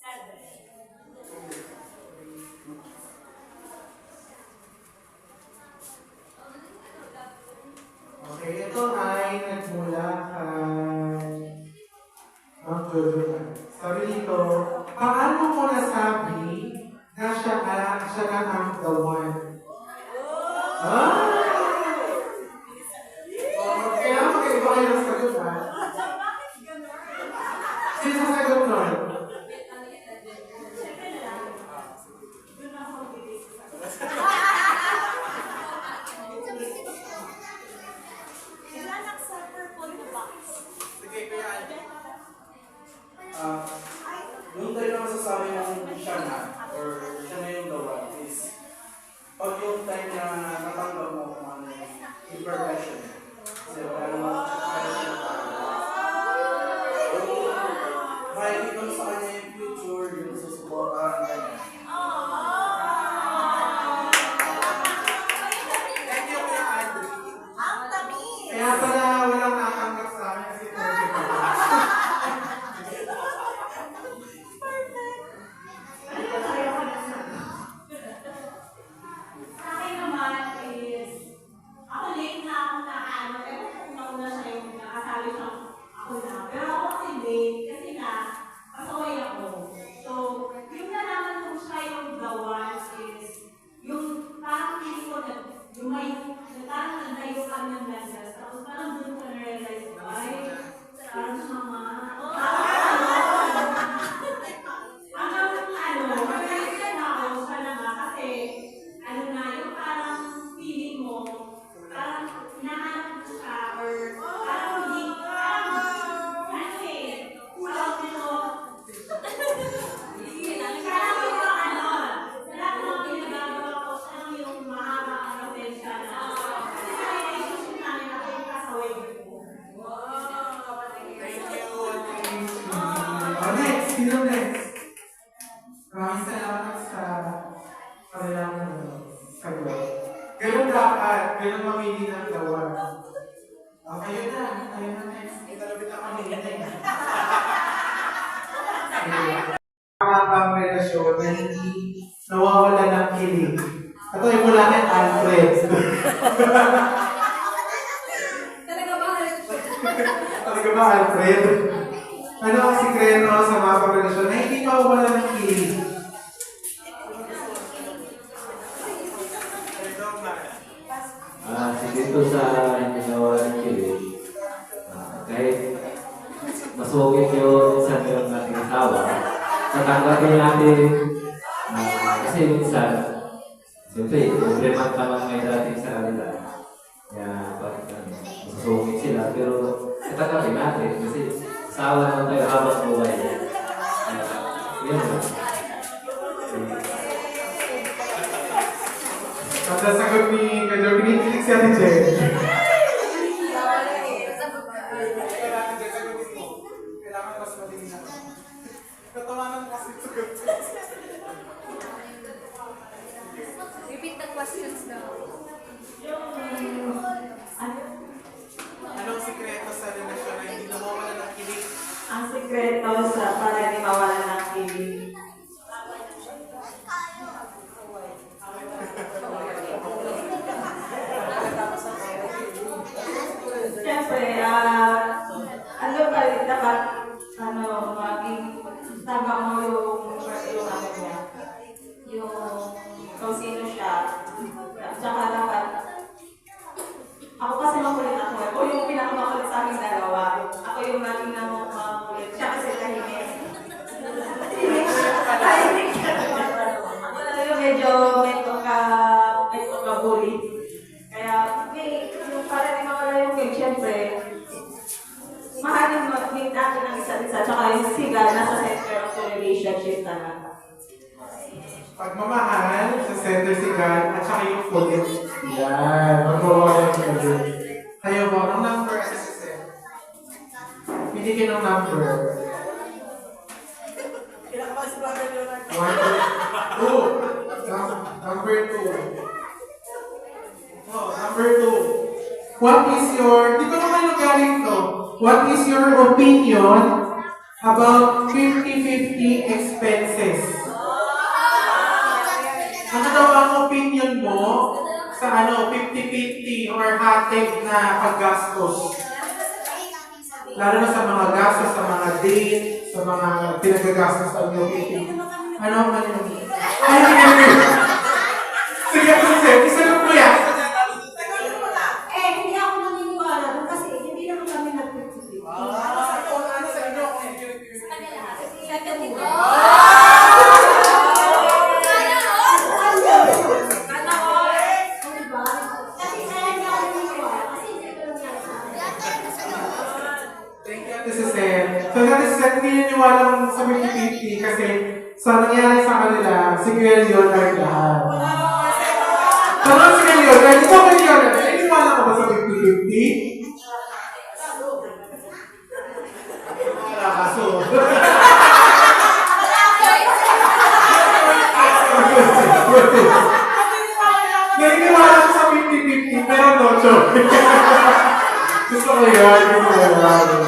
Okay, ito ay nagmula kay Ma'am Jojo. Sabi dito, paano mo nasabi na siya na ang the one? Ah! Kaya magkaiba kayo ng sagot, ha? Sino sa sagot nun? Yung tayo masasabi ng siya na, or siya na yung the one is, pag yung time na natanggap mo kung ano yung imperfection. Kasi parang makikita mo sa kanya yung future, yung susuporta, parang ganyan. Kaya pala walang natanggap sa amin kasi sino next? Maraming salamat sa kanilang sagot. Ganun dapat, ganun mamili ng gawa. Kayo na next. Italabit ako nila mga pang-relasyon na hindi nawawala ng kilig. Ito ay mula kay Alfred. Talaga ba, Alfred? Ano ang sikreto sa mga pang-relasyon na hindi mawawala ng kilig? Dito sa hindi nawawala ng kilig, kahit masugit yung isang yung ating asawa, tatanggapin natin kasi minsan, siyempre, problema naman may dating sa kanila. Kaya, masugit sila, pero tatanggapin natin kasi asawa naman tayo habang buhay. Yun lang. At sa sagot ni Kadyo, pinipilig si Ate Jen. Kailangan mas madinig ako. Katawanan mo kasi sagot. Repeat the questions daw. Anong sikreto sa relasyon na hindi nawawala ng kilig? Ang sikreto sa para di mawala ng kilig. Siyempre, ano ba rin dapat, maging tama mo yung ano niya, yung kung sino siya. Tsaka dapat, ako kasi makulit ako. Ako yung pinakamakulit sa aming dalawa. Ako yung laging makulit. Siya kasi tahimik. Tahimik siya. Medyo bully. Kaya, yung para di mawala yung cake, syempre, mahalin mo, may natin ang isa't isa, tsaka yung sila nasa center of the relationship talaga. Pagmamahal sa center si God at saka yung kulit. Yan, magmamahal sa kulit. Kayo po, anong number sa sisip? Hindi kayo ng number. 1, 2. Number 2. Oh, number 2. What is your, di ko naman yung galing to. What is your opinion about 50-50 expenses. Ano daw ang opinion mo sa 50-50 or hatid na paggastos? Lalo na sa mga gastos, sa mga date, sa mga pinagagastos sa inyo. Ano man yun? Ay, hindi. Sige, isa mo yan. Hindi ako naniniwala doon kasi hindi naman kami nag-50-50. Ano sa inyo? Second dito. So that is set, hindi niniwalang sa 50-50 kasi sa nangyari sa kanila, si Kuya Leonard lahat. Tanong si Kuya Leonard, ikaw Kuya Leonard, niniwala ka ba sa 50-50? Wala kaso. Naniniwala ka sa 50-50 pero no choice. Gusto ko yun, gusto ko yun.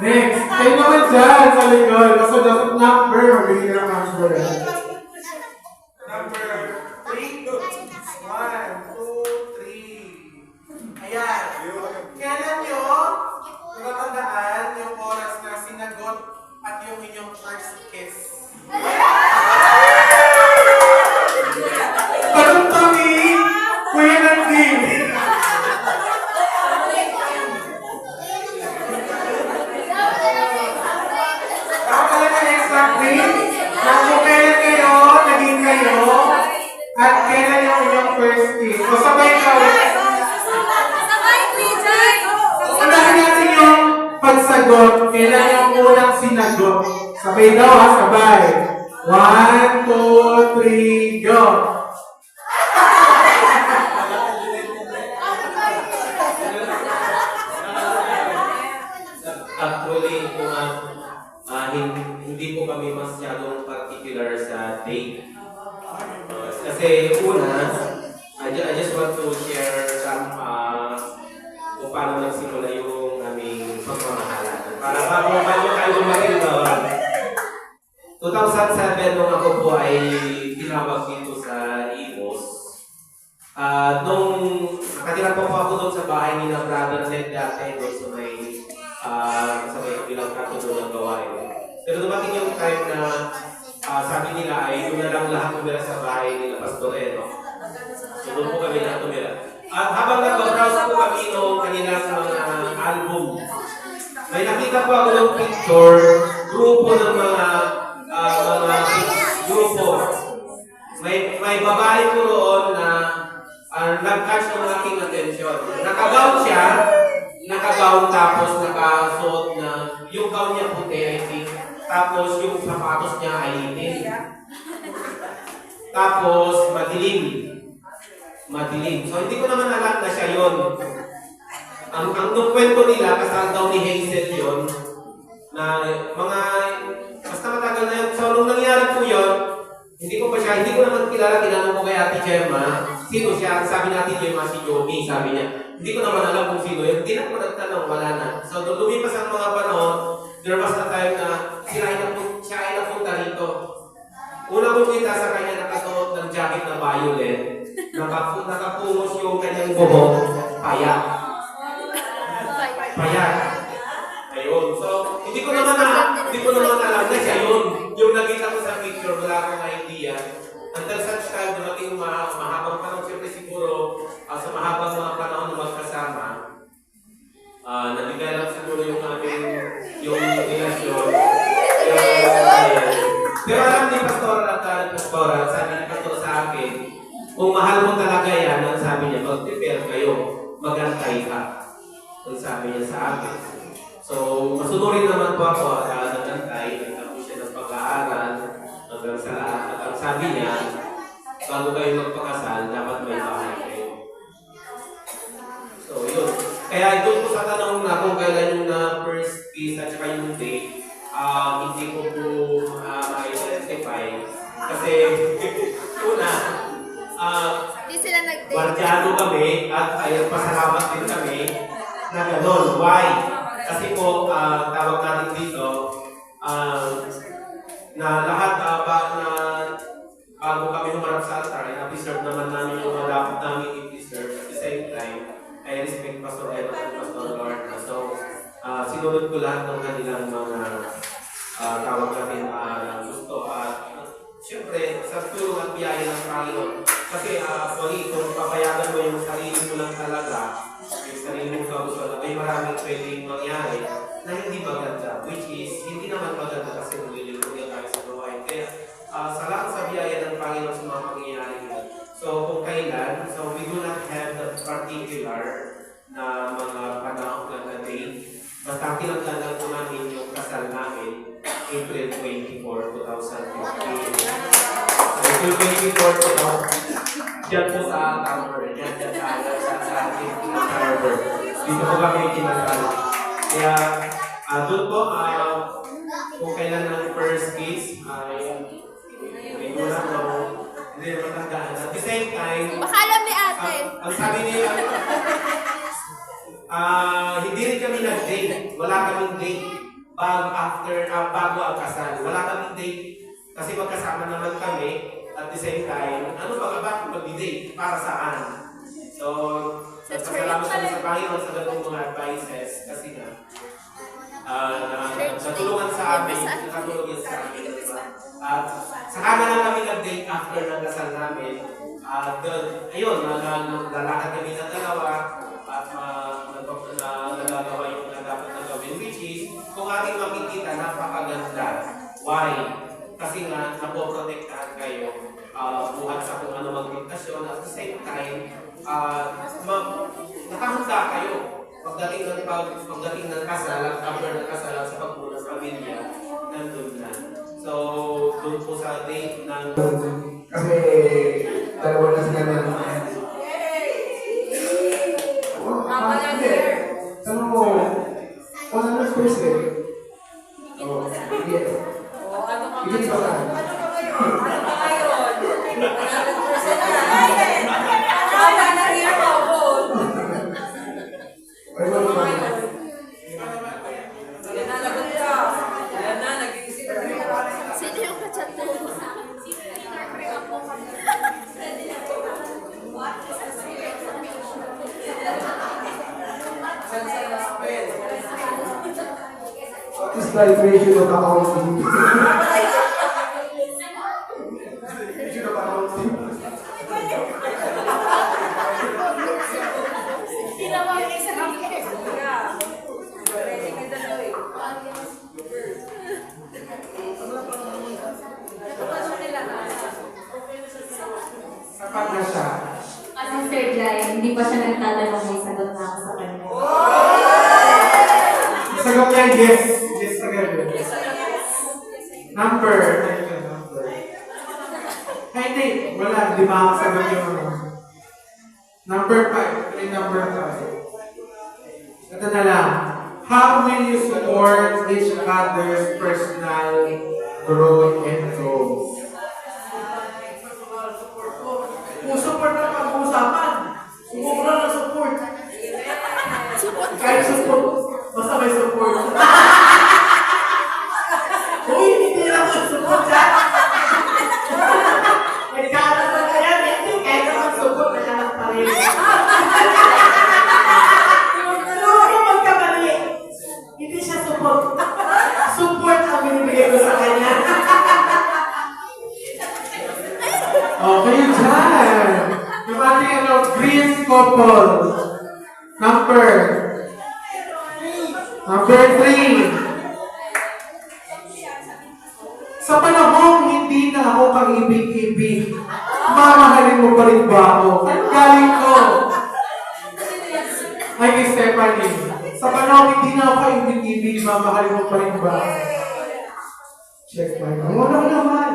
Next, kayo naman dyan sa likod. Basta dapat number, mabili ka ng number. Number 3. 1, 2, 3. Ayan. Kailan nyo natatandaan yung oras na sinagot at yung inyong first kiss? Tanong kami, Kuya Nandine. Exactly. Kung kailan kayo, naging kayo, at kailan yung inyong first kiss. O sabay ka. Sabay, Kuya Jai! Unahin natin yung pagsagot. Kailan yung unang sinagot. Sabay daw ha, sabay. 1, 2, 3, go! Actually, hindi po kami masyadong particular sa date. Kasi una, I just want to share some kung paano nagsimula yung aming pagmamahalan. Para bago tayo dumating doon. 2007 nung ako po ay tinawag dito sa Imus. Nung nakatira po ako doon sa bahay ni na brother Ned dati doon sa may bilang kato doon ng gawain. Pero dumating yung time na sabi nila ay doon na lang lahat tumira sa bahay nila Pastoreno. So doon po kami na tumira. At habang nag-browse po kami noong kanilang mga album, may nakita po ako ng picture, grupo ng mga grupo. May babae po roon na nag-catch ng aking attention. Nakagown siya, tapos nakasuot na yung gown niya puti, I think. Tapos yung sapatos niya ay itim. Tapos madilim. So hindi ko naman alam na siya yun. Ang kwento nila, kasal daw ni Hazel yun, na mga, basta matagal na yun. So nung nangyari po yun, hindi ko naman kilala ko kay Ate Gemma. Sino siya? Sabi natin Gemma si Joby, sabi niya. Hindi ko naman alam kung sino yun. Hindi na ko nagtanong, wala na. So nung lumipas ang mga panahon, there was a time na siya ay napunta rito. Una ko kita sa kanya nakasuot ng jacket na violet. Nakapumos yung kanyang bubong, payak. Ayun. So, hindi ko naman alam na siya yun. Yung nakita ko sa picture, wala akong idea. Until such time, dumating mahabang panahon, siyempre siguro, sa mahabang mga panahon na magkasama, nag-develop siguro yung aming relasyon. Pero alam ni Pastora, sabi ni Pastor sa akin, kung mahal mo talaga yan, ang sabi niya, mag-prepare kayo, mag-antay ka. Ang sabi niya sa akin. So, masunurin naman po ako at nag-antay, nagtapos siya ng pag-aaral, hanggang sa lahat. At ang sabi niya, bago kayo magpakasal, dapat may bahay kayo. So, yun. Kaya doon po sa tanong na kung kailan yung na first kiss at saka yung date, hindi ko po ma-identify. Kasi, una, Hindi sila nag-date. Guardiano kami at ay pasalamat din kami na gano'n. Why? Kasi po, tawag natin dito, na lahat bago kami humarap sa altar, ay na-preserve naman namin yung mga dapat namin i-preserve. At the same time, I respect Pastor Edo at Pastor Lorna. So, sinunod ko lahat ng kanilang mga tawag natin gusto. At siyempre, sa tulong at biyaya ng Panginoon. Kasi kung papayagan mo yung sarili mo lang talaga, yung sarili mo kagusto, may maraming pwedeng mangyari na hindi maganda. Which is, hindi naman maganda kasi nililugyan tayo sa gawain. Kaya, salamat sa biyaya ng Panginoon sa mga pangyayari yun. So, kung kailan, so we do not have the particular na mga panahon na date. Basta kinaglalang ko namin yung kasal namin April 24, 2015. April 24, diyan po sa Tower. Diyan sa Tower. Dito po kami kinasal. Kaya, doon po, kung kailan ng first kiss, hindi ko lang hindi matandaan. At the same time, Baka alam ni ate. ang sabi niya, hindi rin kami nag-date. Wala kaming date bago ang kasal. Wala kaming date kasi magkasama naman kami. At the same time, ano ba bakit mag-date? Para saan? So, salamat kami sa Panginoon sa ganung mga advices kasi nga, natulungan sa amin, natulungan sa amin. At saka na lang kami nag-date after ng kasal namin. Ayun, lalakad kami ng dalawa at nagagawa yung dapat na gawin. Which is, kung ating makikita, napakaganda. Why? Kasi nga, napoprotektahan kayo buhat sa kung ano magdiktasyon. At the same time, nakahanda kayo. Pagdating ng kasal, after ng kasal sa pagpunang pamilya, nandun na. So, doon po sa date ng... Kasi dalawa na sila na tanong mo, 100%. Oh, yes. Hindi pa lang. Ay, wala ba? Sino yung kachat mo? What is the equation of accounting? Equation of accounting. Sapat na siya. Kasi third line, hindi pa siya nagtatanong, may sagot na ako sa kanya. Sagot niya, yes. Yes, agad. Number. Ay, hindi. Wala. Di ba ako sagot yung ano? Number 5. Ay, number 5. Ito na lang. How will you support each other's personal growth and goals? Support na pag-uusapan. Sumubra ng support. Kahit support, basta may support. Uy, hindi lang ang support dyan. Nagkaalam na kaya, hindi. Kahit naman support, nagkaalam pa rin. Huwag magkamali. Hindi siya support. Support ang binibigay ko sa kanya. Okay, dyan. Yung ating green couple. Number 3. Sa panahong hindi na ako pag-ibig-ibig, mamahalin mo pa rin ba ako? Ang galing ko. Ay, kay Stephanie. Sa panahong hindi na ako pag-ibig-ibig, mamahalin mo pa rin ba? Check my mind. Wala naman.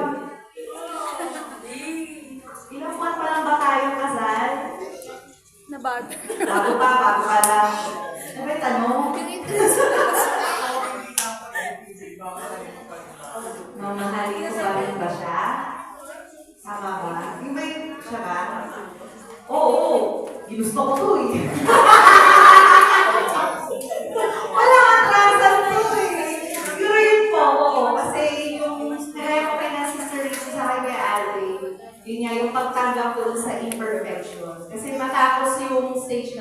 Ilang buwan pa lang ba tayong kasal? Nabag. Bago pa lang. Ano ba yung tanong? Mamahalin ko ba rin ba siya? Tama ba? Yung ba yung siya ba? Oo, ginusto ko to eh. Wala atrasan to eh. Pero yun po, oo.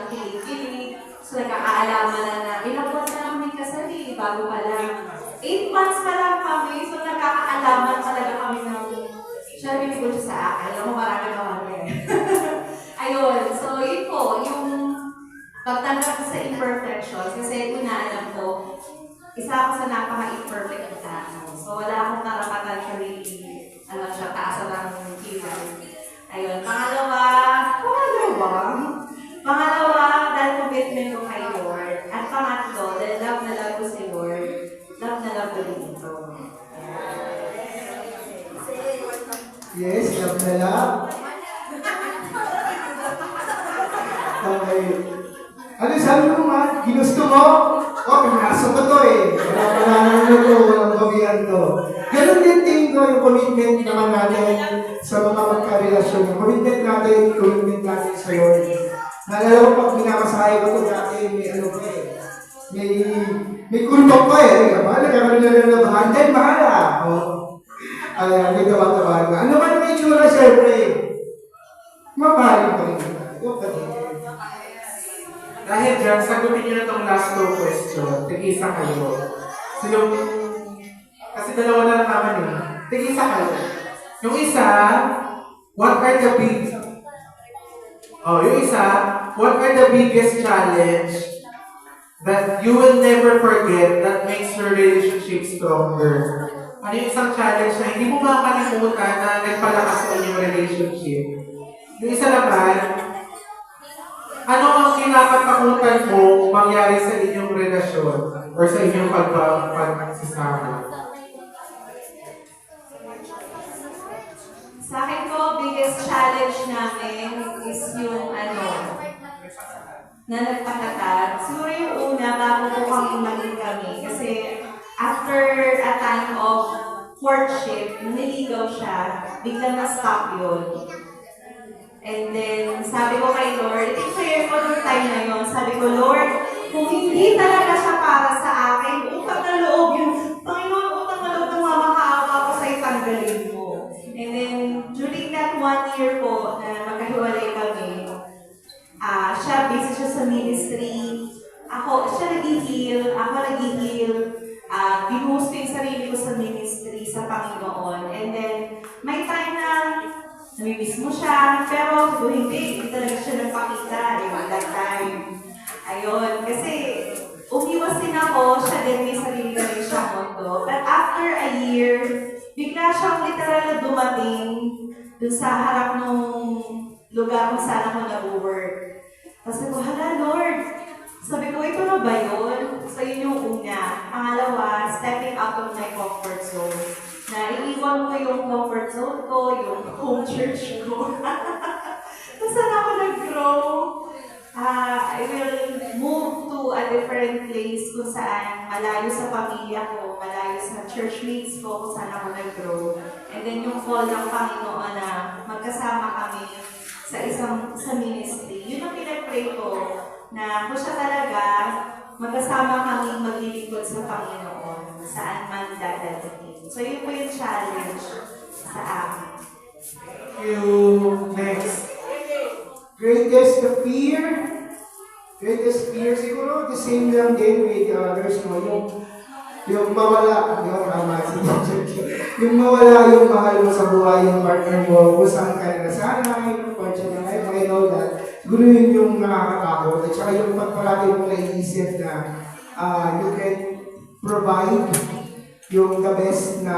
kilig-kilig. So, nagkakaalaman na ilang buwan na lang kami kasali, bago pa lang. 8 months pa lang kami, so nagkakaalaman talaga kami ng siya binigol siya sa akin. Alam mo, marami na kami. Ayun, so yun po, yung pagtanggap ko sa imperfections, kasi una alam ko, isa ako sa napaka-imperfect na tao. So wala akong karapatan siya taasan ng kilay. Ayun, pangalawa, dahil commitment ko kay Lord. At pangatlo, dahil love na love ko si Lord, love na love ko din ito. Yes, love na love. Okay. Ano sabi mo nga? Ginusto mo? Oh, pinasok ko to eh. Walang to, walang babihan to. Ganun din tingin ko yung commitment naman natin sa mga magkarelasyon. Yung commitment natin sa Lord. Naalala ko pag minamasahe ko to dati, may ano ko eh. May kulbok ko eh. Nagkakaroon na lang na bahan. Then, bahala. Oh. Ayan, may tawa-tawa na. Ano man may itsura, siyempre. Mamahalin pa rin. Ito pa rin. Dahil dyan, sagutin nyo na itong last 2 question. Tig-isa kayo. So yung, kasi dalawa na lang naman eh. Tig-isa kayo. Yung isa, what are the biggest challenge that you will never forget that makes your relationship stronger? Ano yung isang challenge na hindi mo makakalimutan na nagpalakas sa inyong relationship? Yung isa naman, ano ang kinakatakutan mo mangyari sa inyong relasyon or sa inyong pagsasama? Sa akin po, biggest challenge namin is yung na nagpakatat. Siguro yung una, bago po kami maging kami. Kasi after a time of courtship, niligaw siya, biglang na-stop yun. And then, sabi ko kay Lord, i-prayer ko noong time na yun. Sabi ko, Lord, kung hindi talaga siya para sa akin, utang na loob yung, Panginoon, utang na loob ng mamakaawa ko sa itanggalin mo. And then, during that 1 year po na magkahiwalay kami, siya, busy siya sa ministry. Siya nag-heal, ako nag-heal. Binuhos ko yung sarili ko sa ministry, sa Panginoon. And then, may time na namimiss mo siya, pero kung hindi talaga siya nagpakita, that time. Ayun, kasi umiwas din ako, siya din may sarili na rin siya mundo. But after a year, bigla siyang literal na dumating dun sa harap ng lugar kung saan ako nag-work. Tapos sabi ko, hala Lord, sabi ko, ito na ba yun? So yun yung una. Pangalawa, stepping out of my comfort zone. Na iiwan ko yung comfort zone ko, yung home church ko. Tapos saan ako nag-grow? I will move to a different place kung saan malayo sa pamilya ko, malayo sa churchmates ko, kung saan ako nag-grow. And then yung call ng Panginoon na magkasama kami sa ministry. Yun ang pinag-pray ko, na kung siya talaga, magkasama kami maglilingkod sa Panginoon, saan man dadating. So yun po yung challenge sa akin. Thank you. Next. Greatest fear, siguro the same lang din with others, no? Yung mawala, yung mawala yung mahal mo sa buhay, yung partner mo, kung saan ka nasanay, kung siya na ngayon, I know that. Siguro yun yung nakakatakot. At saka yung pagparati mo naiisip na you can provide yung the best na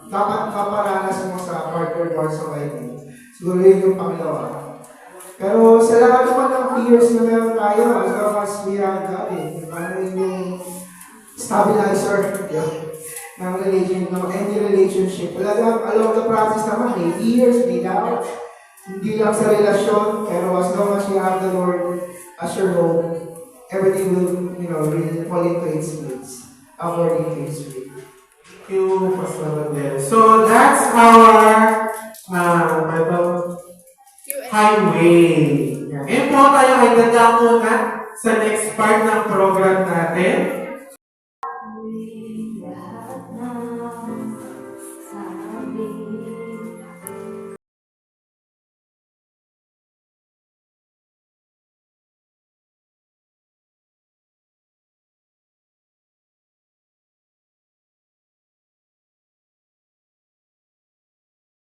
dapat paparanas mo sa partner mo sa life. Siguro yun yung pangalawa. Pero sa lahat naman ng fears na meron tayo, as long as we have God, ano yung stabilizer ng any relationship. Along the process naman, may years, may doubt. Hindi lang sa relasyon, pero as long as you have the Lord as your home, everything will, really fall into its place, according to His will. Thank you, Pastor Rodel. So that's our highway. Ngayon po tayo ay dadako na sa next part ng program natin.